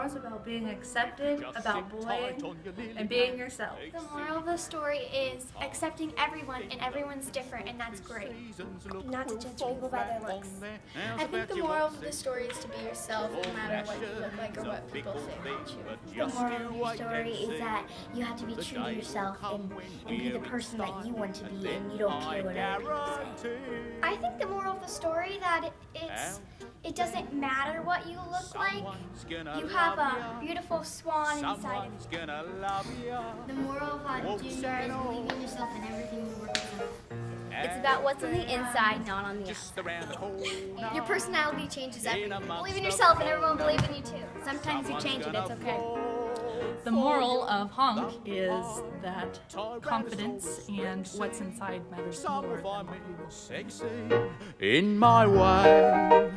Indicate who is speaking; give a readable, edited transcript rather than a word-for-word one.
Speaker 1: is about being accepted, about bullying, and being yourself.
Speaker 2: The moral of the story is accepting everyone, and everyone's different, and that's great.
Speaker 3: Not to judge people by their looks.
Speaker 4: I think the moral of the story is to be yourself no matter what you look like or what people say about you.
Speaker 3: The moral of the story is that you have to be true to yourself and be the person that you want to be, and you don't care what other people say.
Speaker 2: I think the moral of the story that it doesn't matter what you look like. You have a beautiful swan inside of you.
Speaker 3: The moral of Junior is believe in yourself and everything you work on.
Speaker 5: It's about what's on the inside, not on the outside.
Speaker 4: Your personality changes everything. Believe in yourself and everyone will believe in you too.
Speaker 5: Sometimes you change it, it's okay.
Speaker 6: The moral of HONK is that confidence and what's inside matters more than what you look like.
Speaker 7: In my way.